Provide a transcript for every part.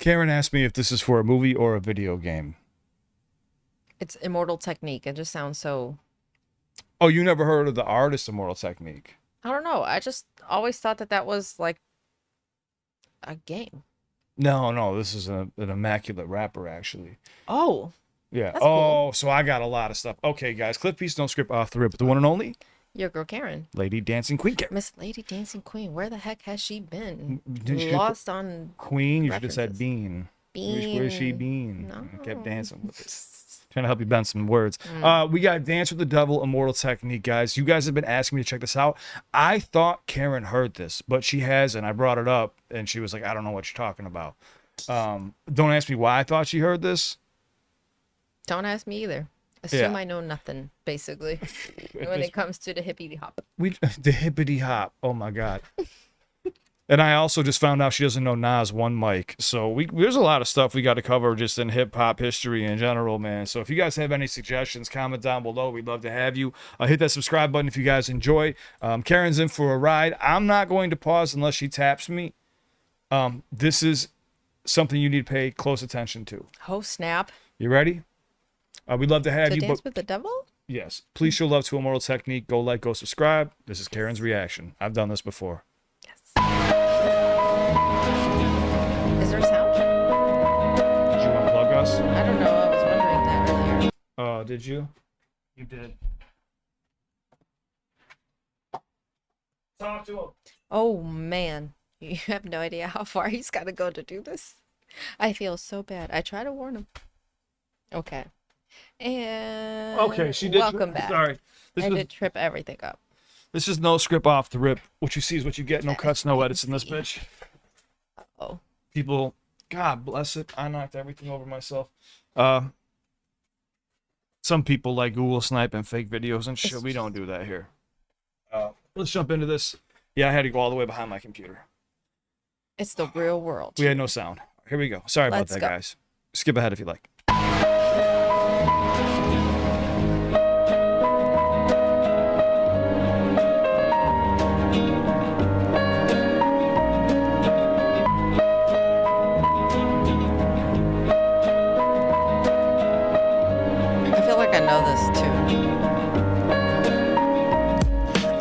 Karen asked me if this is for a movie or a video game. It's Immortal Technique. It just sounds so... Oh, you never heard of the artist Immortal Technique? I don't know. I just always thought that that was like a game. No, this is an immaculate rapper, actually. Oh. Yeah. That's cool. So I got a lot of stuff. Okay, guys, CliffBeats, no script off the rip, but the one and only Your girl Karen. Lady Dancing Queen Karen. Miss Lady Dancing Queen. Where the heck has she been? Didn't Lost on Queen, you should have said references. Bean. Bean. Where's she Bean? No. I kept dancing with it. Trying to help you bend some words. Mm. We got Dance with the Devil, Immortal Technique, guys. You guys have been asking me to check this out. I thought Karen heard this, but she has, and I brought it up, and she was like, I don't know what you're talking about. Don't ask me why I thought she heard this. Don't ask me either. Assume Yeah. I know nothing, basically, when it comes to the hippity hop. The hippity hop. Oh my God. And I also just found out she doesn't know Nas one mic. So there's a lot of stuff we got to cover just in hip hop history in general, man. So if you guys have any suggestions, comment down below. We'd love to have you. Hit that subscribe button if you guys enjoy. Karen's in for a ride. I'm not going to pause unless she taps me. This is something you need to pay close attention to. Oh, snap. You ready? We'd love to have To you. dance with the devil? Yes. Please show love to Immortal Technique. Go like, go subscribe. This is Karen's reaction. I've done this before. Yes. Is there sound? Did you unplug us? I don't know. I was wondering that earlier. Oh, did you? You did. Talk to him. Oh, man. You have no idea how far he's got to go to do this. I feel so bad. I try to warn him. Okay. And Okay, she did. welcome back. Sorry. I did trip everything up. This is no script off the rip. What you see is what you get. No cuts, no edits in this bitch. Oh. People, God bless it. I knocked everything over myself. Some people like Google snipe and fake videos and shit. We don't do that here. Let's jump into this. Yeah, I had to go all the way behind my computer. It's the real world. We had no sound. Here we go. Sorry about that, guys. Skip ahead if you like. I feel like I know this too.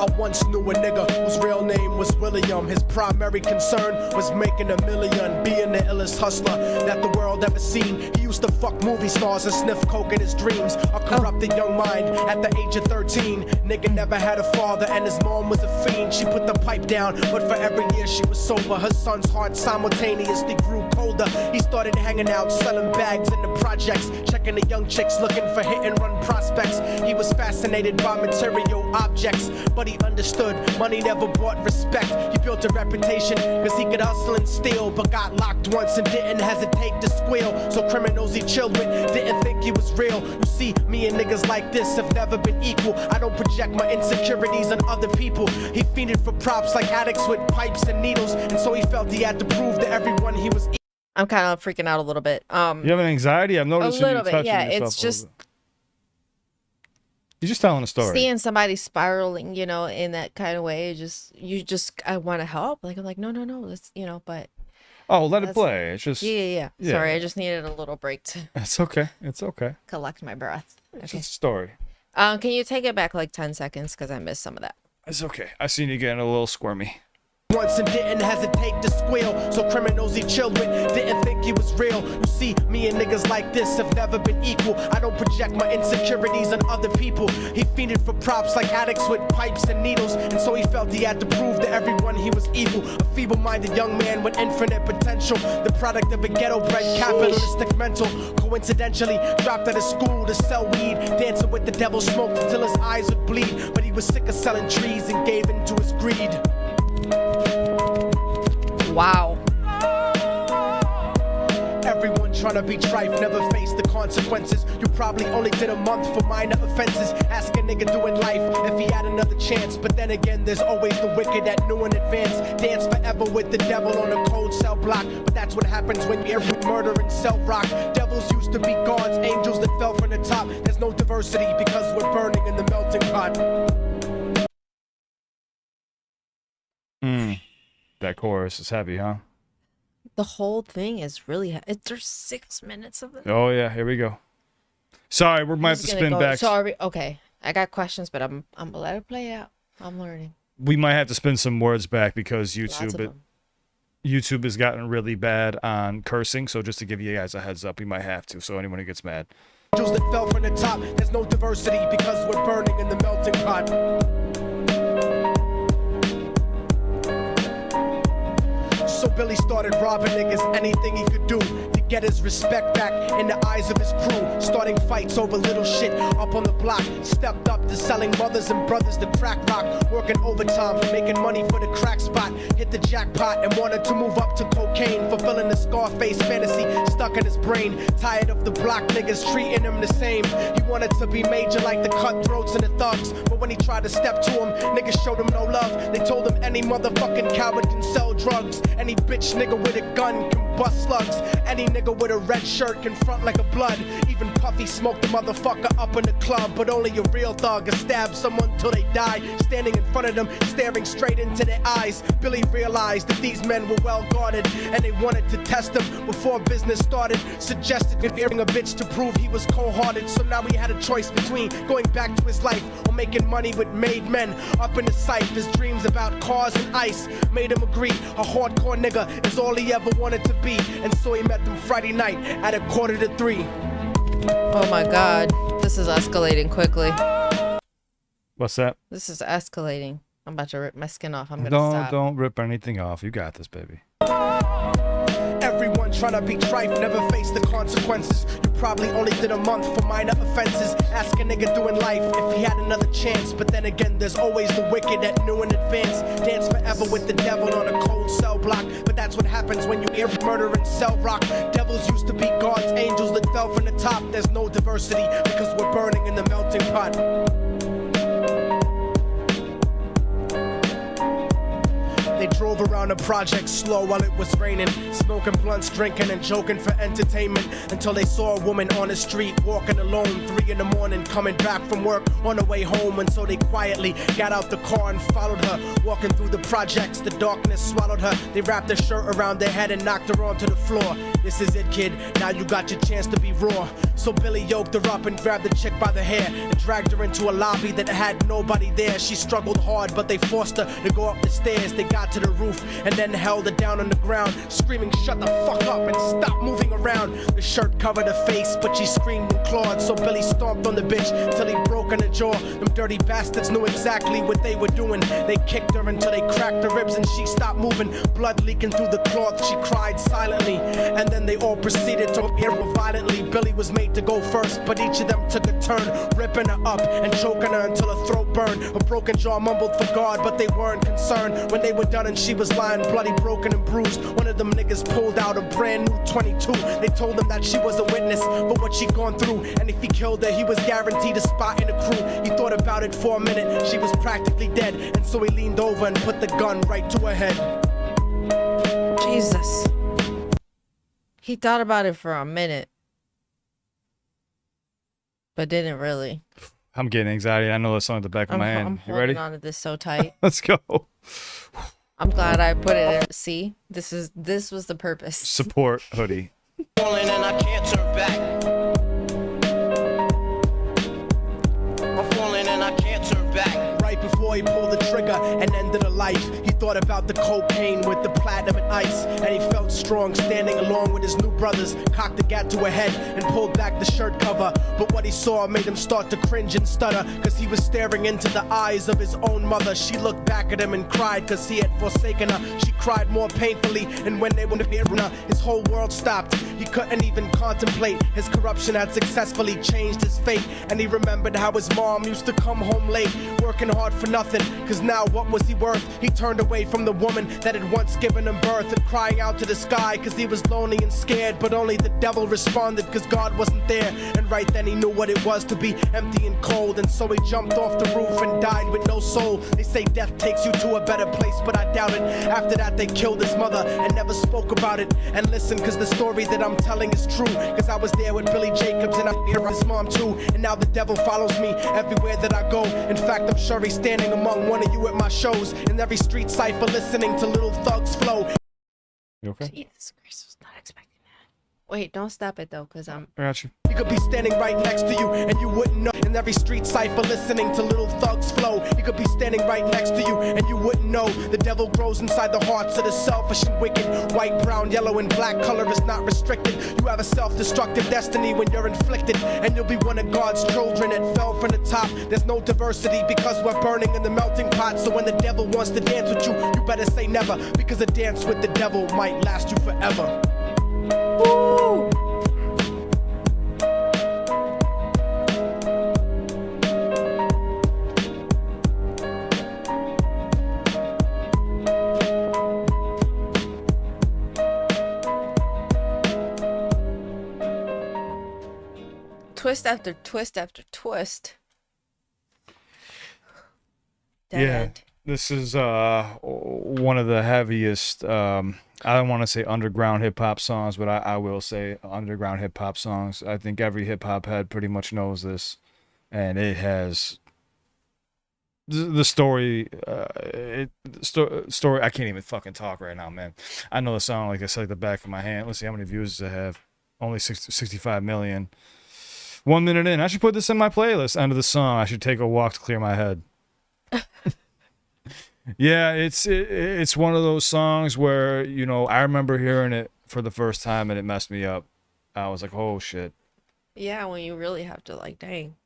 I once knew a nigga whose real name was William. His primary concern was making a million, being the illest hustler that the world ever seen. He used to fuck movie stars and sniff coke in his dreams. A corrupted young mind at the age of 13. Nigga never had a father and his mom was a fiend. She put the pipe down, but for every year she was sober. Her son's heart simultaneously grew colder. He started hanging out, selling bags in the projects, checking the young chicks looking for hit and run prospects. He was fascinated by material objects, but he understood money never bought respect. He built a reputation cause he could hustle and steal, but got locked once and didn't hesitate to squeal. So criminals he chilled with didn't think he was real. You see, me and niggas like this have never been equal. I don't project my insecurities on other people. He fiended for props like addicts with pipes and needles, and so he felt he had to prove to everyone he was. I'm kind of freaking out a little bit. You have an anxiety? I've noticed a little you bit. touching Yeah, yourself it's a just little bit. You're just telling a story. seeing somebody spiraling, you know, in that kind of way. I want to help. Like, I'm like, no, let's, you know, but. Oh, let it play. It's just. Yeah. Sorry, I just needed a little break to It's okay. It's okay. collect my breath. It's Okay. just a story. Can you take it back like 10 seconds? Because I missed some of that. It's okay. I seen you getting a little squirmy. Once and didn't hesitate to squeal. So criminals he chilled with didn't think he was real. You see, me and niggas like this have never been equal. I don't project my insecurities on other people. He fiended for props like addicts with pipes and needles, and so he felt he had to prove to everyone he was evil. A feeble-minded young man with infinite potential, the product of a ghetto-bred capitalistic mental. Coincidentally dropped out of school to sell weed, dancing with the devil, smoked until his eyes would bleed. But he was sick of selling trees and gave in to his greed. Wow. Everyone trying to be trife never faced the consequences. You probably only did a month for minor offenses. Ask a nigga doing life if he had another chance. But then again, there's always the wicked that knew in advance. Dance forever with the devil on a cold cell block. But that's what happens when you're murder and cell rock. Devils used to be gods, angels that fell from the top. There's no diversity because we're burning in the melting pot. That chorus is heavy, huh? The whole thing is really. There's 6 minutes of it. Oh yeah, here we go. Sorry, we might have to spin back. Sorry. Okay, I got questions, but I'm gonna let it play out. I'm learning. We might have to spin some words back because Lots of them. YouTube has gotten really bad on cursing. So just to give you guys a heads up, we might have to. So anyone who gets mad. Angels that fell from the top, there's no diversity because we're burning in the melting pot. So Billy started robbing niggas, anything he could do to get his respect back in the eyes of his crew. Starting fights over little shit up on the block. Stepped up to selling mothers and brothers the crack rock. Working overtime, making money for the crack spot. Hit the jackpot and wanted to move up to cocaine. Fulfilling the Scarface fantasy stuck in his brain. Tired of the block niggas treating him the same. He wanted to be major like the cutthroats and the thugs. But when he tried to step to him, niggas showed him no love. They told him any motherfucking coward can sell drugs. Any bitch nigga with a gun can bust slugs. Any nigga with a red shirt can front like a blood. Even Puffy smoked the motherfucker up in the club. But only a real thug can stab someone till they die. Standing in front of them, staring straight into their eyes. Billy realized that these men were well guarded, and they wanted to test him before business started. Suggested giving a bitch to prove he was cold-hearted. So now he had a choice between going back to his life or making money with made men. Up in the sight, his dreams about cars and ice made him agree a hardcore nigga is all he ever wanted to be. And so he met them Friday night at 2:45. Oh my God, this is escalating quickly. What's that? This is escalating. I'm about to rip my skin off. I'm gonna stop. Don't rip anything off. You got this, baby. Everyone trying to be trife, never face the consequences. You probably only did a month for minor offenses. Ask a nigga doing life if he had another chance. But then again, there's always the wicked that knew in advance. Dance forever with the devil on a cold cell block. But that's what happens when you hear murder and cell rock. Devils used to be God's angels that fell from the top. There's no diversity because we're burning in the melting pot. They drove around the project slow while it was raining, smoking blunts, drinking and joking for entertainment, until they saw a woman on the street walking alone, 3 in the morning, coming back from work on her way home. And so they quietly got out the car and followed her, walking through the projects. The darkness swallowed her. They wrapped her shirt around their head and knocked her onto the floor. This is it, kid, now you got your chance to be raw. So Billy yoked her up and grabbed the chick by the hair and dragged her into a lobby that had nobody there. She struggled hard, but they forced her to go up the stairs. They got to the roof and then held her down on the ground, screaming, "Shut the fuck up and stop moving around." The shirt covered her face, but she screamed and clawed. So Billy stomped on the bitch till he broke in her jaw. Them dirty bastards knew exactly what they were doing. They kicked her until they cracked her ribs and she stopped moving. Blood leaking through the cloth, she cried silently. And then they all proceeded to hit her violently. Billy was made to go first, but each of them took a turn, ripping her up and choking her until her throat burned. Her broken jaw mumbled for God, but they weren't concerned. When they were done and she was lying bloody, broken and bruised, one of them niggas pulled out a brand new 22. They told him that she was a witness for what she'd gone through, and if he killed her, he was guaranteed a spot in the crew. He thought about it for a minute, she was practically dead, and so he leaned over and put the gun right to her head. Jesus. He thought about it for a minute, but didn't really. I'm getting anxiety. I know that song at the back of my hand. I'm You ready? holding on to this so tight. Let's go. I'm glad I put it in. See, this was the purpose. Support hoodie. Falling and I can't turn back. I'm falling and I can't turn back. Right before he pulled the trigger and ended her life, he thought about the cocaine with the platinum and ice, and he felt strong standing along with his new brothers. Cocked the gat to her head and pulled back the shirt cover, but what he saw made him start to cringe and stutter, cause he was staring into the eyes of his own mother. She looked back at him and cried cause he had forsaken her. She cried more painfully, and when they were near her, his whole world stopped. He couldn't even contemplate. His corruption had successfully changed his fate, and he remembered how his mom used to come home late, working hard for nothing, cause now what was he worth? He turned away from the woman that had once given him birth, and crying out to the sky cause he was lonely and scared, but only the devil responded cause God wasn't there. And right then he knew what it was to be empty and cold, and so he jumped off the roof and died with no soul. They say death takes you to a better place, but I doubt it. After that they killed his mother and never spoke about it. And listen, cause the story that I'm telling is true, cause I was there with Billy Jacobs and I hear his mom too. And now the devil follows me everywhere that I go. In fact, I'm sure he's standing among one of you at my shows, in every street cipher listening to Little Thug's flow. You okay? Jesus Christ, was not expecting that. Wait, don't stop it though, because I'm. I got you. He could be standing right next to you and you wouldn't know. In every street cipher listening to little thugs flow. He could be standing right next to you and you wouldn't know. The devil grows inside the hearts of the selfish and wicked. White, brown, yellow, and black color is not restricted. You have a self-destructive destiny when you're inflicted. And you'll be one of God's children that fell from the top. There's no diversity because we're burning in the melting pot. So when the devil wants to dance with you, you better say never. Because a dance with the devil might last you forever. Woo! Twist after twist after twist. Dead Yeah. end. This is one of the heaviest, I don't want to say underground hip hop songs, but I will say underground hip hop songs. I think every hip hop head pretty much knows this. And it has the story, story. I can't even fucking talk right now, man. I know the song like I said, like the back of my hand. Let's see how many views does it have. Only 65 million. 1 minute in. I should put this in my playlist. End of the song. I should take a walk to clear my head. Yeah, it's one of those songs where, you know, I remember hearing it for the first time and it messed me up. I was like, oh shit. Yeah, when you really have to, like, dang.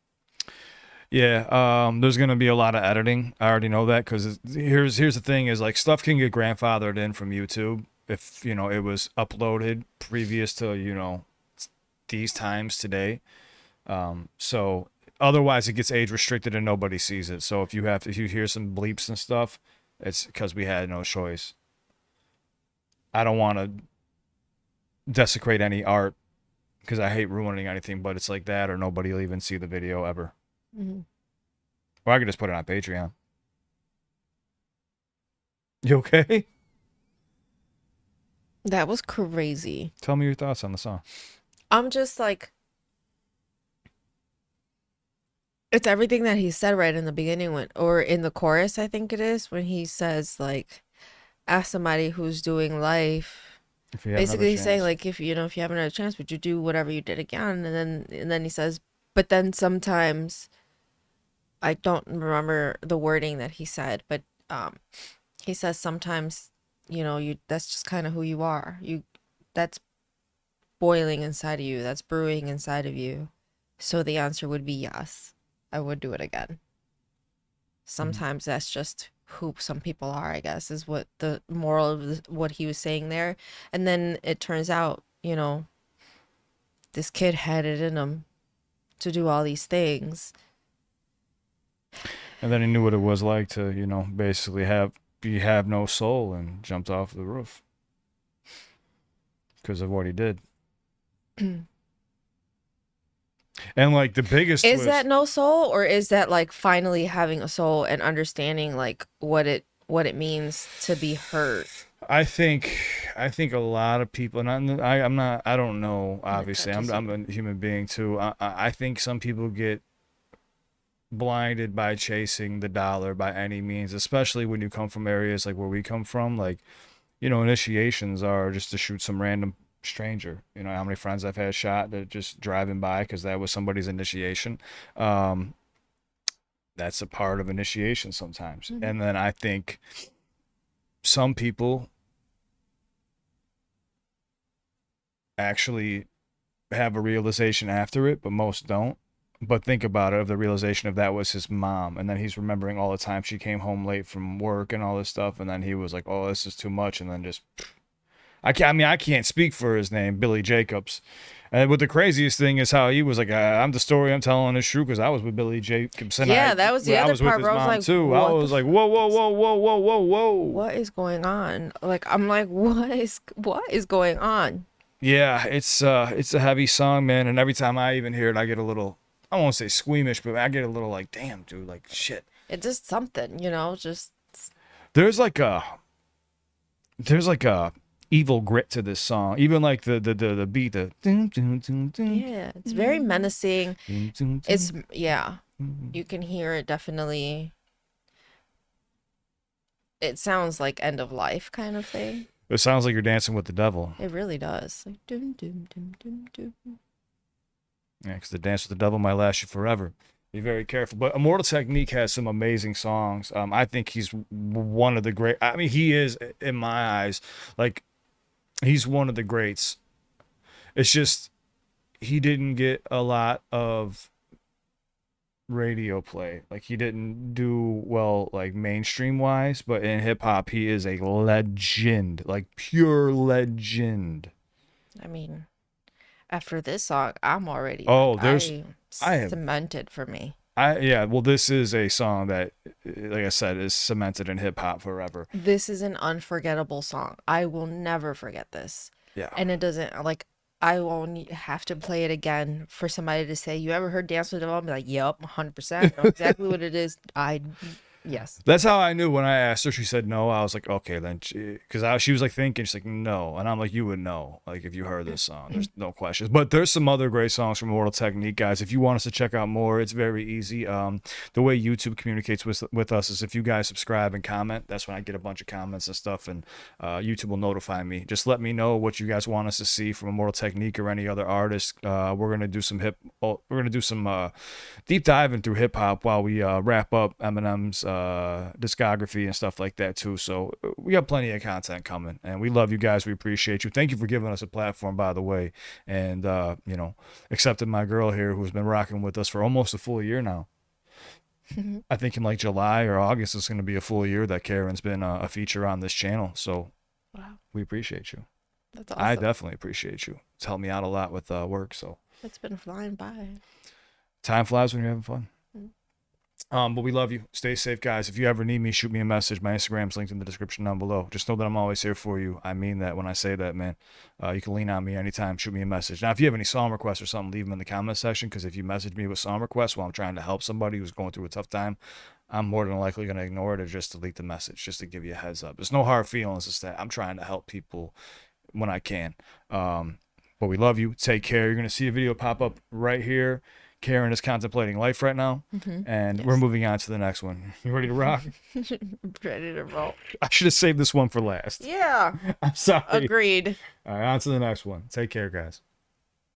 Yeah, there's gonna be a lot of editing. I already know that because here's the thing: is like stuff can get grandfathered in from YouTube if you know it was uploaded previous to these times today. So otherwise it gets age restricted and nobody sees it. So if you hear some bleeps and stuff, it's because we had no choice. I don't want to desecrate any art because I hate ruining anything, but it's like that or nobody will even see the video ever. Mm-hmm. Or I could just put it on Patreon. You okay? That was crazy. Tell me your thoughts on the song. I'm just like, it's everything that he said right in the beginning or in the chorus, I think it is, when he says, like, ask somebody who's doing life. If you have Basically he's saying, chance. like, if you have another chance, would you do whatever you did again? And then he says, but then sometimes, I don't remember the wording that he said, but he says sometimes, that's just kind of who you are. That's boiling inside of you. That's brewing inside of you. So the answer would be yes. I would do it again. Sometimes that's just who some people are, I guess, is what the moral of what he was saying there. And then it turns out, this kid had it in him to do all these things. And then he knew what it was like to, basically have no soul and jumped off the roof because of what he did. And like the biggest Is twist, that no soul, or is that like finally having a soul and understanding like what it means to be hurt? I think a lot of people, and I don't know, obviously I'm a human being too. I think some people get blinded by chasing the dollar by any means, especially when you come from areas like where we come from. Like, initiations are just to shoot some random stranger. How many friends I've had shot that just driving by because that was somebody's initiation. That's a part of initiation sometimes. Mm-hmm. And then I think some people actually have a realization after it, but most don't. But think about it, of the realization of that was his mom, and then he's remembering all the time she came home late from work and all this stuff, and then he was like, oh, this is too much, and then just I can't speak for his name, Billy Jacobs. And what the craziest thing is how he was like, I'm the story I'm telling is true because I was with Billy Jacobs. And Yeah, that was the other part where I was like, too. I was like, whoa, whoa, whoa, whoa, whoa, whoa, whoa. What is going on? Like, I'm like, what is going on? Yeah, it's a heavy song, man. And every time I even hear it, I get a little, I won't say squeamish, but I get a little like, damn, dude, like shit. It's just something, just. There's like a evil grit to this song. Even like the beat, Yeah, it's very menacing. It's, yeah, you can hear it definitely. It sounds like end of life kind of thing. It sounds like you're dancing with the devil. It really does. Like doom doom doom doom doom. Yeah, because the dance with the devil might last you forever. Be very careful. But Immortal Technique has some amazing songs. I think he's one of the great. I mean, he is in my eyes, like he's one of the greats. It's just he didn't get a lot of radio play. Like he didn't do well, like mainstream wise. But in hip hop, he is a legend, like pure legend. I mean, after this song, I'm already Oh, like, I have cemented for me. yeah, well, this is a song that, like I said, is cemented in hip hop forever. This is an unforgettable song. I will never forget this. Yeah. And it doesn't like I won't have to play it again for somebody to say, "You ever heard Dance with the Devil?" I'll be like, "Yep, 100%. Know exactly what it is." Yes. That's how I knew when I asked her. She said no. I was like, okay, then, because she was like thinking, she's like, no, and I'm like, you would know, like if you heard this song, there's no questions. But there's some other great songs from Immortal Technique, guys. If you want us to check out more, it's very easy. The way YouTube communicates with us is if you guys subscribe and comment. That's when I get a bunch of comments and stuff, and YouTube will notify me. Just let me know what you guys want us to see from Immortal Technique or any other artist. We're gonna do some deep diving through hip hop while we wrap up Eminem's discography and stuff like that too. So we got plenty of content coming, and we love you guys. We appreciate you. Thank you for giving us a platform, by the way, and accepting my girl here who's been rocking with us for almost a full year now. I think in like July or August it's going to be a full year that Karen's been a feature on this channel. So Wow. we appreciate you. That's awesome. I definitely appreciate you. It's helped me out a lot with work. So It's been flying by. time flies when you're having fun. But we love you. Stay safe, guys. If you ever need me, shoot me a message. My Instagram's linked in the description down below. Just know that I'm always here for you. I mean that when I say that, man. You can lean on me anytime. Shoot me a message. Now, if you have any song requests or something, leave them in the comment section, because if you message me with song requests while I'm trying to help somebody who's going through a tough time, I'm more than likely going to ignore it or just delete the message, just to give you a heads up. There's no hard feelings. It's that I'm trying to help people when I can. But we love you. Take care. You're going to see a video pop up right here. Karen is contemplating life right now, and we're moving on to the next one. You ready to rock? Ready to roll. I should have saved this one for last. Yeah. I'm sorry. Agreed. All right, on to the next one. Take care, guys.